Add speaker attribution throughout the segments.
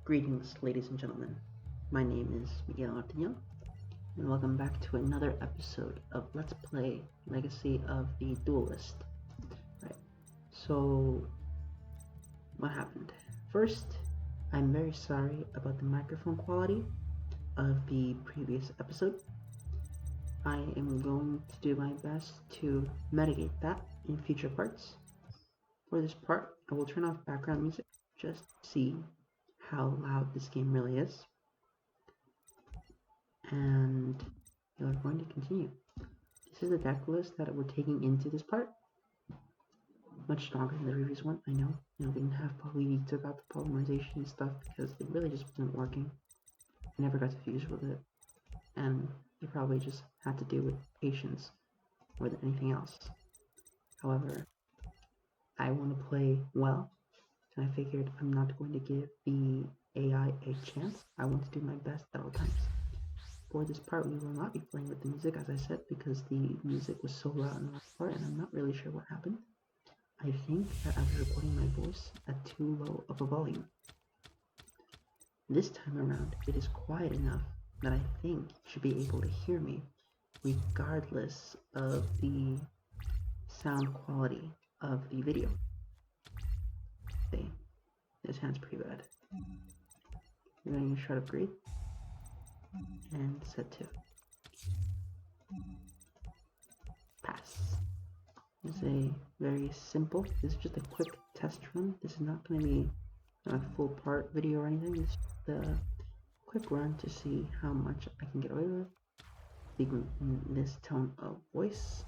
Speaker 1: Greetings, ladies and gentlemen. My name is Yugioh, and welcome back to another episode of Let's Play Legacy of the Duelist. Right. So, what happened? First, I'm very sorry about the microphone quality of the previous episode. I am going to do my best to mitigate that in future parts. For this part, I will turn off background music just to see how loud this game really is, and we are going to continue. This is the deck list that we're taking into this part. Much stronger than the previous one, I know. We didn't have probably about the polymerization and stuff because it really just wasn't working. I never got to fuse with it, and it probably just had to do with patience more than anything else. However, I want to play well, and I figured I'm not going to give the AI a chance. I want to do my best at all times. For this part, we will not be playing with the music, as I said, because the music was so loud in the last part, and I'm not really sure what happened. I think that I was recording my voice at too low of a volume. This time around, it is quiet enough that I think you should be able to hear me, regardless of the sound quality of the video. See, this sounds pretty bad. We're going to try to breathe and set to pass. This is a very simple, this is just a quick test run. This is not going to be a full part video or anything. It's just a quick run to see how much I can get away with speaking in this tone of voice.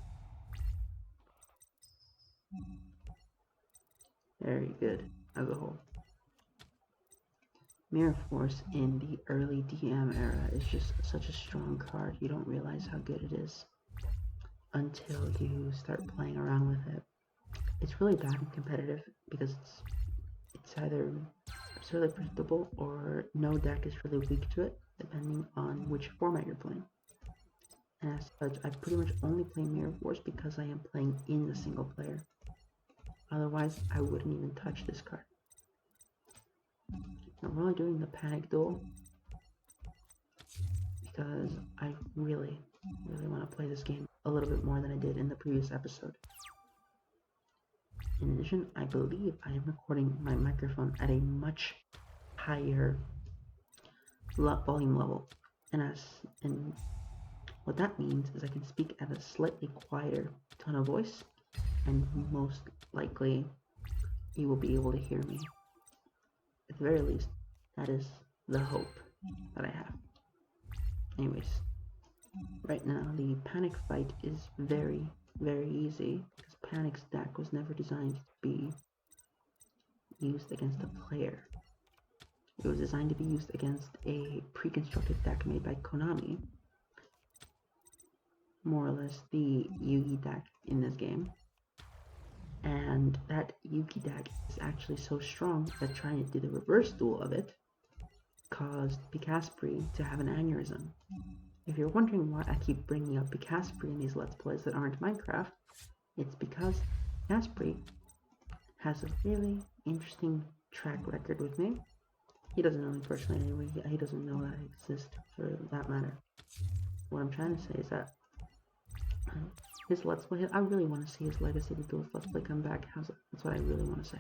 Speaker 1: Very good as a whole. Mirror Force in the early DM era is just such a strong card. You don't realize how good it is until you start playing around with it. It's really bad and competitive because it's either really predictable or no deck is really weak to it, depending on which format you're playing. And as such, I pretty much only play Mirror Force because I am playing in the single player. Otherwise, I wouldn't even touch this card. I'm really doing the Panic Duel because I really want to play this game a little bit more than I did in the previous episode. In addition, I believe I am recording my microphone at a much higher volume level, and what that means is I can speak at a slightly quieter tone of voice, and most likely you will be able to hear me. At the very least, that is the hope that I have. Anyways, right now the Panic fight is very easy because Panic's deck was never designed to be used against a player. It was designed to be used against a pre-constructed deck made by Konami. More or less the Yugi deck in this game. And that Yugi deck is actually so strong that trying to do the reverse duel of it caused Picaspri to have an aneurysm. If you're wondering why I keep bringing up Picaspri in these Let's Plays that aren't Minecraft, it's because Picaspri has a really interesting track record with me. He doesn't know me personally anyway, he doesn't know that I exist for that matter. What I'm trying to say is that his Let's Play, I really want to see his Legacy of the Duelist Let's Play come back. That's what I really want to say.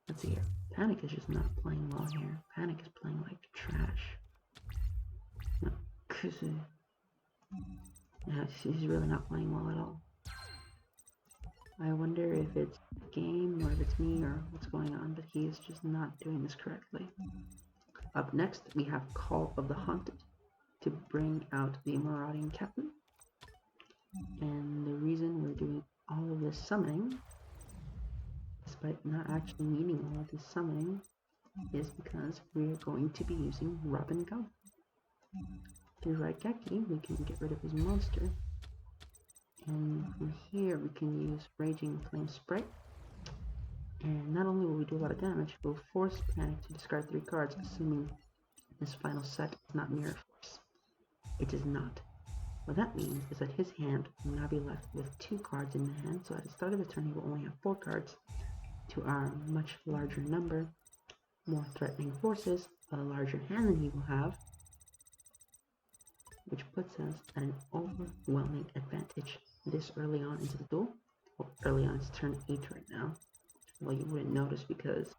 Speaker 1: Let's see here. Panic is just not playing well here. Panic is playing like trash. No, yeah, he's really not playing well at all. I wonder if it's the game or if it's me or what's going on, but he is just not doing this correctly. Up next, we have Call of the Haunted to bring out the Marauding Captain. And the reason we're doing all of this summoning, despite not actually needing all of this summoning, is because we're going to be using Rub and Go. Through Raigeki, we can get rid of his monster. And from here, we can use Raging Flame Spray. And not only will we do a lot of damage, we'll force Panic to discard 3 cards, assuming this final set is not Mirror Force. It is not. What that means is that his hand will now be left with 2 cards in the hand, so at the start of the turn he will only have 4 cards to our much larger number more threatening forces, a larger hand than he will have, which puts us at an overwhelming advantage this early on into the duel. Well, early on, it's turn 8 right now. Well, you wouldn't notice because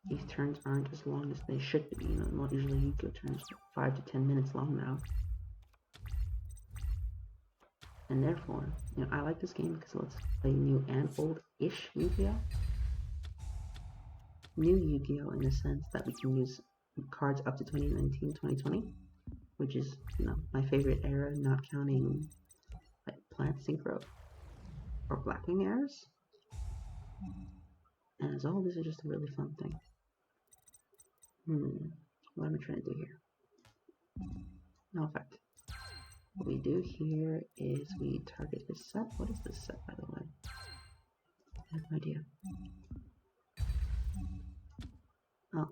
Speaker 1: these turns aren't as long as they should be. You know, usually Yugioh turns 5 to 10 minutes long now. And therefore, you know, I like this game because it lets us play new and old-ish Yugioh. New Yugioh in the sense that we can use cards up to 2019, 2020, which is, you know, my favorite era, not counting like Plant Synchro or Blackwing eras. And as a whole, this is just a really fun thing. What am I trying to do here? No effect. What we do here is we target his set. What is this set, by the way? I have no idea. Oh,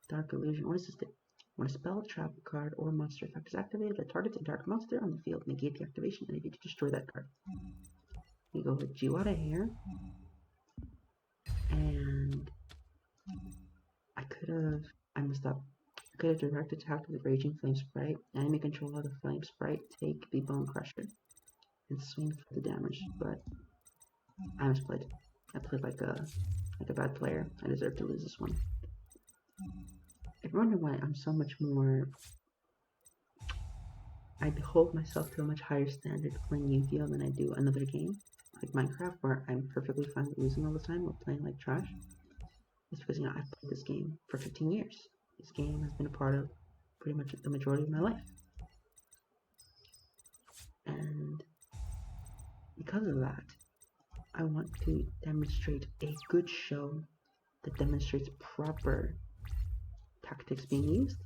Speaker 1: Dark Illusion. What does this do? When a spell, trap card, or monster effect is activated that targets a dark monster on the field, negate the activation and to destroy that card. We go with Jiwada here. And I messed up. I could have direct attacked with Raging Flame Sprite. Enemy controller of the Flame Sprite take the Bone Crusher and swing for the damage, but I misplayed. I played like a bad player. I deserve to lose this one. I wonder why I'm so much more. I hold myself to a much higher standard playing Yu-Gi-Oh than I do another game like Minecraft, where I'm perfectly fine with losing all the time or playing like trash. It's because, you know, I've played this game for 15 years. This game has been a part of pretty much the majority of my life. And because of that, I want to demonstrate a good show that demonstrates proper tactics being used,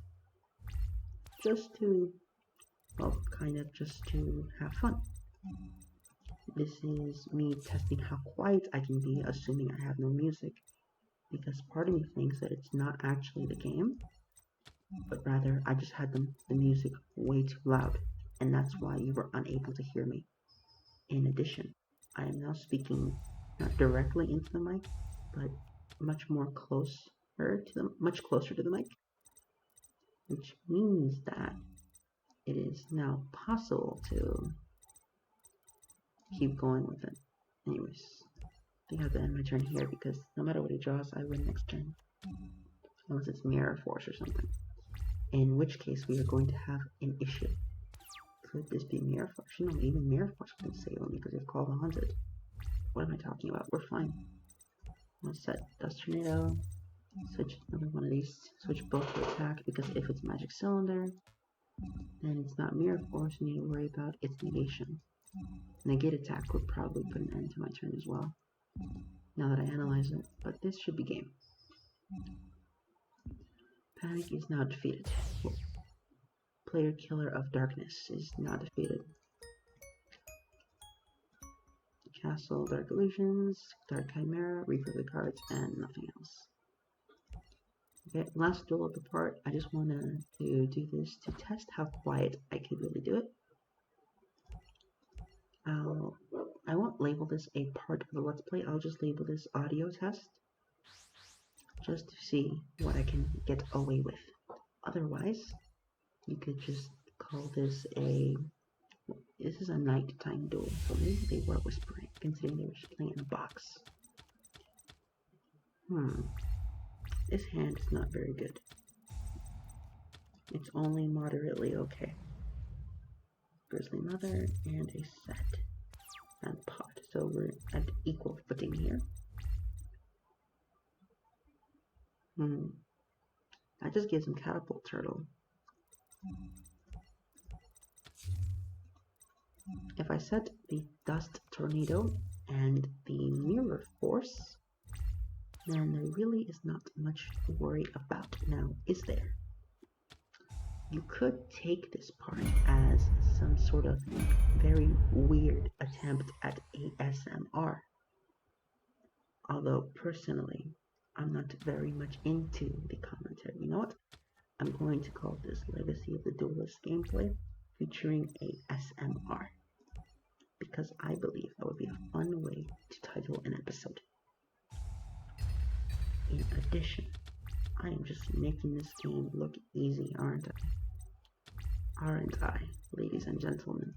Speaker 1: just to, well, kind of just to have fun. This is me testing how quiet I can be, assuming I have no music, because part of me thinks that it's not actually the game, but rather I just had the music way too loud, and that's why you were unable to hear me. In addition, I am now speaking not directly into the mic, but much closer to the mic, which means that it is now possible to keep going with it. Anyways, I think I have to end my turn here because no matter what he draws, I win next turn. Unless it's Mirror Force or something. In which case, we are going to have an issue. Could this be Mirror Force? No, even Mirror Force wouldn't save me because they've called Haunted. What am I talking about? We're fine. Let's set Dust Tornado. Switch another one of these. Switch both to attack because if it's Magic Cylinder, then it's not Mirror Force you need to worry about, it's negation. Negate attack would probably put an end to my turn as well, now that I analyze it, but this should be game. Panic is now defeated. Player Killer of Darkness is now defeated. Castle, Dark Illusions, Dark Chimera, Reaper the cards, and nothing else. Okay, last duel of the part. I just want to do this to test how quiet I can really do it. I won't label this a part of the Let's Play. I'll just label this audio test, just to see what I can get away with. Otherwise, you could just call this this is a nighttime duel, so maybe they were whispering, considering they were just playing in a box. This hand is not very good. It's only moderately okay. Grizzly Mother and a set and pot, so we're at equal footing here. I just gives him Catapult Turtle. If I set the Dust Tornado and the Mirror Force, then there really is not much to worry about now, is there? You could take this part as some sort of very weird attempt at ASMR. Although, personally, I'm not very much into the commentary. You know what? I'm going to call this Legacy of the Duelist gameplay featuring ASMR. Because I believe that would be a fun way to title an episode. In addition, I am just making this game look easy, aren't I? Aren't I, ladies and gentlemen?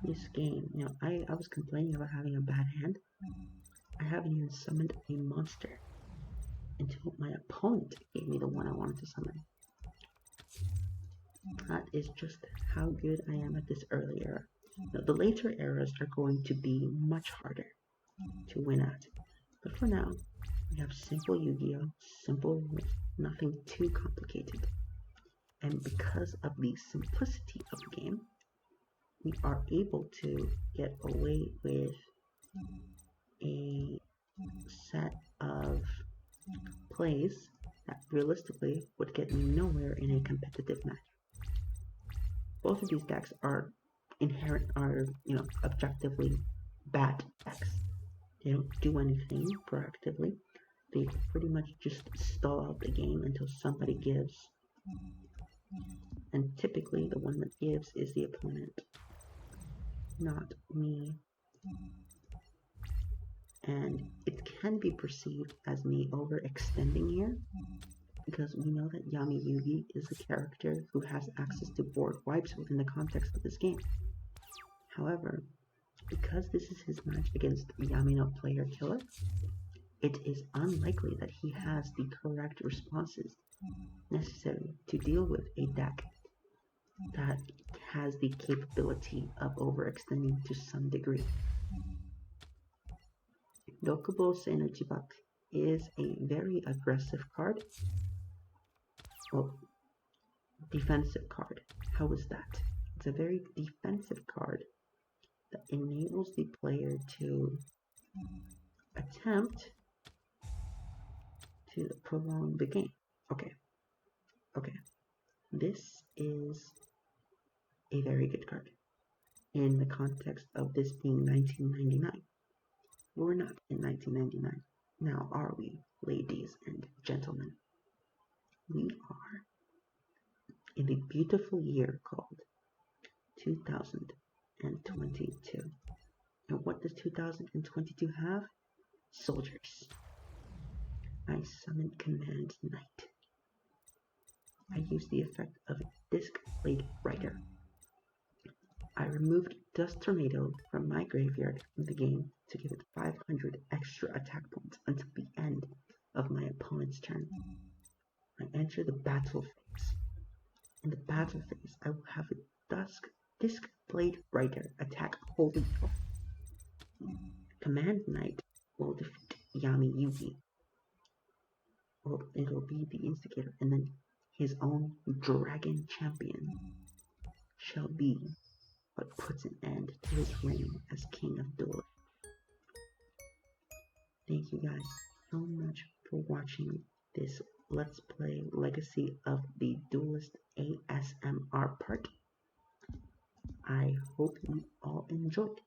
Speaker 1: This game, I was complaining about having a bad hand. I haven't even summoned a monster until my opponent gave me the one I wanted to summon. That is just how good I am at this early era. Now, the later eras are going to be much harder to win at. But for now, we have simple Yu-Gi-Oh! Simple rules, nothing too complicated. And because of the simplicity of the game, we are able to get away with a set of plays that realistically would get me nowhere in a competitive match. Both of these decks are objectively bad decks. They don't do anything proactively. They pretty much just stall out the game until somebody gives. And typically the one that gives is the opponent, not me. And it can be perceived as me overextending here, because we know that Yami Yugi is a character who has access to board wipes within the context of this game. However, because this is his match against Yamino Player Killer, it is unlikely that he has the correct responses necessary to deal with a deck that has the capability of overextending to some degree. Dokubo Senojibak is a very aggressive card. Well, defensive card. How is that? It's a very defensive card that enables the player to attempt to prolong the game. Okay. This is a very good card in the context of this being 1999. We're not in 1999. Now are we, ladies and gentlemen? We are in the beautiful year called 2022. And what does 2022 have? Soldiers. I summoned Command Knight. I used the effect of Disc Blade Rider. I removed Dust Tornado from my graveyard from the game to give it 500 extra attack points until the end of my opponent's turn. I enter the battle phase. In the battle phase, I will have a Disc Blade Rider attack Holy Elf. Command Knight will defeat Yami Yugi. Well, it'll be the instigator, and then his own Dragon Champion shall be what puts an end to his reign as King of Duelist. Thank you guys so much for watching this Let's Play Legacy of the Duelist ASMR part. I hope you all enjoyed.